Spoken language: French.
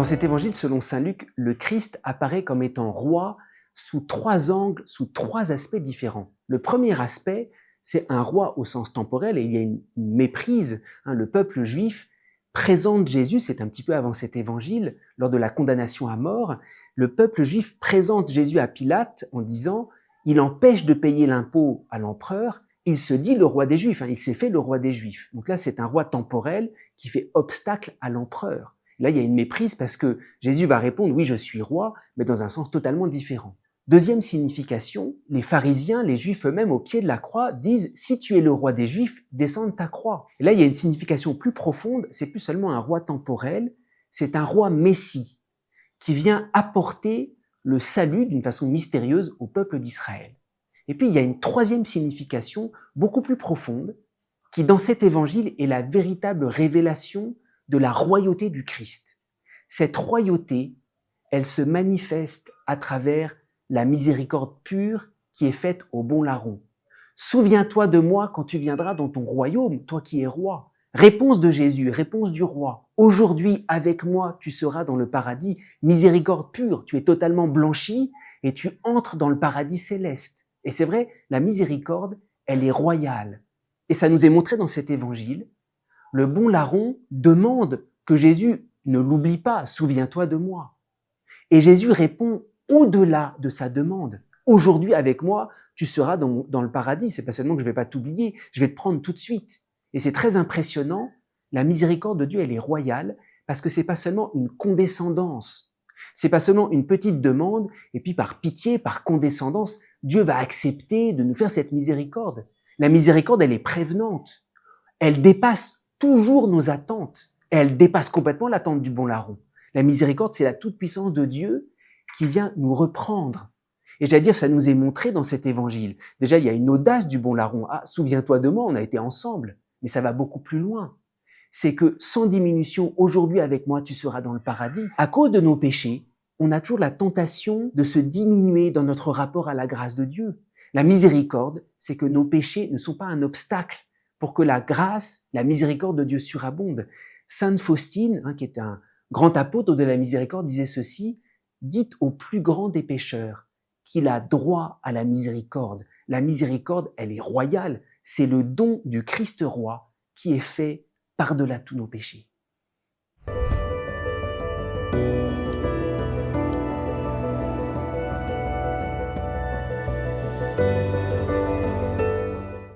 Dans cet évangile selon saint Luc, le Christ apparaît comme étant roi sous trois angles, sous trois aspects différents. Le premier aspect, c'est un roi au sens temporel, et il y a une méprise. Le peuple juif présente Jésus, c'est un petit peu avant cet évangile, lors de la condamnation à mort, le peuple juif présente Jésus à Pilate en disant « il empêche de payer l'impôt à l'empereur, il se dit le roi des Juifs, il s'est fait le roi des Juifs ». Donc là, c'est un roi temporel qui fait obstacle à l'empereur. Là, il y a une méprise parce que Jésus va répondre « oui, je suis roi », mais dans un sens totalement différent. Deuxième signification, les pharisiens, les juifs eux-mêmes au pied de la croix disent « si tu es le roi des juifs, descends de ta croix ». Et là, il y a une signification plus profonde, c'est plus seulement un roi temporel, c'est un roi messie qui vient apporter le salut d'une façon mystérieuse au peuple d'Israël. Et puis, il y a une troisième signification beaucoup plus profonde qui, dans cet évangile, est la véritable révélation de la royauté du Christ. Cette royauté, elle se manifeste à travers la miséricorde pure qui est faite au bon larron. Souviens-toi de moi quand tu viendras dans ton royaume, toi qui es roi. Réponse de Jésus, réponse du roi. Aujourd'hui, avec moi, tu seras dans le paradis. Miséricorde pure, tu es totalement blanchi et tu entres dans le paradis céleste. Et c'est vrai, la miséricorde, elle est royale. Et ça nous est montré dans cet évangile. Le bon larron demande que Jésus ne l'oublie pas, souviens-toi de moi. Et Jésus répond au-delà de sa demande. Aujourd'hui, avec moi, tu seras dans le paradis. C'est pas seulement que je vais pas t'oublier, je vais te prendre tout de suite. Et c'est très impressionnant. La miséricorde de Dieu, elle est royale parce que c'est pas seulement une condescendance. C'est pas seulement une petite demande et puis par pitié, par condescendance, Dieu va accepter de nous faire cette miséricorde. La miséricorde, elle est prévenante. Elle dépasse toujours nos attentes. Et elle dépasse complètement l'attente du bon larron. La miséricorde, c'est la toute-puissance de Dieu qui vient nous reprendre. Et j'allais dire, ça nous est montré dans cet évangile. Déjà, il y a une audace du bon larron. Ah, souviens-toi de moi, on a été ensemble. Mais ça va beaucoup plus loin. C'est que sans diminution, aujourd'hui avec moi, tu seras dans le paradis. À cause de nos péchés, on a toujours la tentation de se diminuer dans notre rapport à la grâce de Dieu. La miséricorde, c'est que nos péchés ne sont pas un obstacle pour que la grâce, la miséricorde de Dieu surabonde. Sainte Faustine, qui est un grand apôtre de la miséricorde, disait ceci: « Dites au plus grand des pécheurs qu'il a droit à la miséricorde. La miséricorde, elle est royale. C'est le don du Christ roi qui est fait par-delà tous nos péchés. »